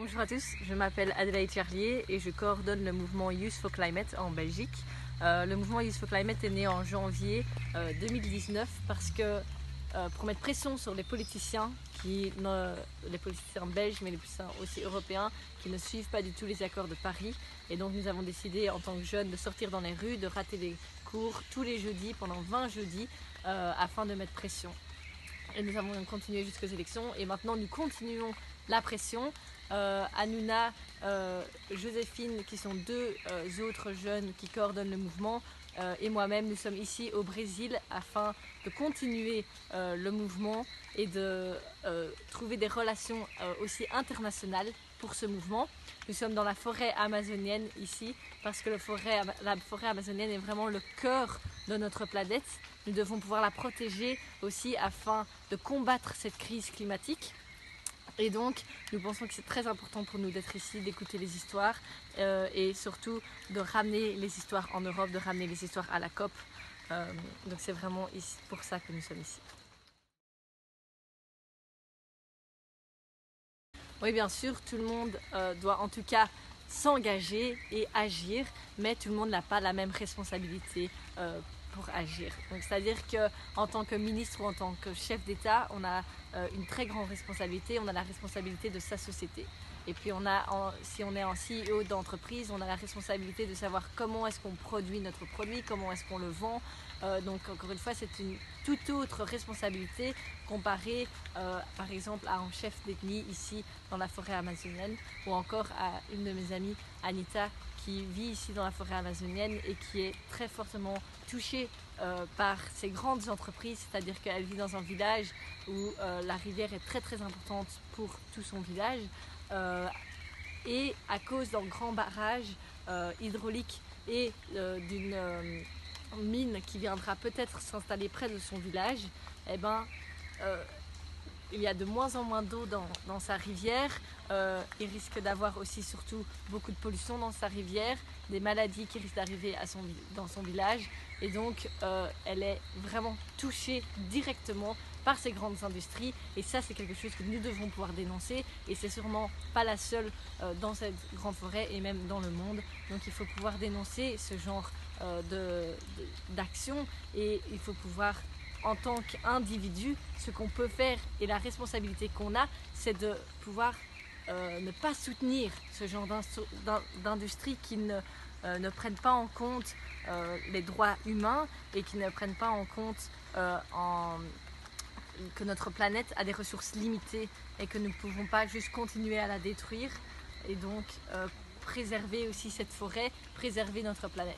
Bonjour à tous, je m'appelle Adélaïde Charlier et je coordonne le mouvement Youth for Climate en Belgique. Le mouvement Youth for Climate est né en janvier 2019 parce que pour mettre pression sur les politiciens, les politiciens belges mais les politiciens aussi européens qui ne suivent pas du tout les accords de Paris. Et donc nous avons décidé en tant que jeunes de sortir dans les rues, de rater les cours tous les jeudis pendant 20 jeudis afin de mettre pression. Et nous avons continué jusqu'aux élections et maintenant nous continuons la pression. Hanouna, Joséphine, qui sont deux autres jeunes qui coordonnent le mouvement, et moi-même, nous sommes ici au Brésil afin de continuer le mouvement et de trouver des relations aussi internationales pour ce mouvement. Nous sommes dans la forêt amazonienne ici parce que la forêt amazonienne est vraiment le cœur de notre planète. Nous devons pouvoir la protéger aussi afin de combattre cette crise climatique. Et donc, nous pensons que c'est très important pour nous d'être ici, d'écouter les histoires et surtout de ramener les histoires en Europe, de ramener les histoires à la COP. Donc c'est vraiment ici, pour ça que nous sommes ici. Oui, bien sûr, tout le monde doit en tout cas s'engager et agir, mais tout le monde n'a pas la même responsabilité pour agir. Donc c'est-à-dire qu'en tant que ministre ou en tant que chef d'État, on a une très grande responsabilité, on a la responsabilité de sa société. Et puis si on est en CEO d'entreprise, on a la responsabilité de savoir comment est-ce qu'on produit notre produit, comment est-ce qu'on le vend. Donc encore une fois, c'est une toute autre responsabilité comparée par exemple à un chef d'ethnie ici dans la forêt amazonienne ou encore à une de mes amies, Anita, qui vit ici dans la forêt amazonienne et qui est très fortement touchée par ces grandes entreprises, c'est-à-dire qu'elle vit dans un village où la rivière est très importante pour tout son village et à cause d'un grand barrage hydraulique et d'une mine qui viendra peut-être s'installer près de son village, eh ben, il y a de moins en moins d'eau dans sa rivière, il risque d'avoir aussi surtout beaucoup de pollution dans sa rivière, des maladies qui risquent d'arriver dans son village et donc elle est vraiment touchée directement par ces grandes industries et ça c'est quelque chose que nous devons pouvoir dénoncer et c'est sûrement pas la seule dans cette grande forêt et même dans le monde, donc il faut pouvoir dénoncer ce genre d'action et il faut pouvoir en tant qu'individu, ce qu'on peut faire et la responsabilité qu'on a, c'est de pouvoir ne pas soutenir ce genre d'industrie qui ne prennent pas en compte les droits humains et qui ne prennent pas en compte que notre planète a des ressources limitées et que nous ne pouvons pas juste continuer à la détruire et donc préserver aussi cette forêt, préserver notre planète.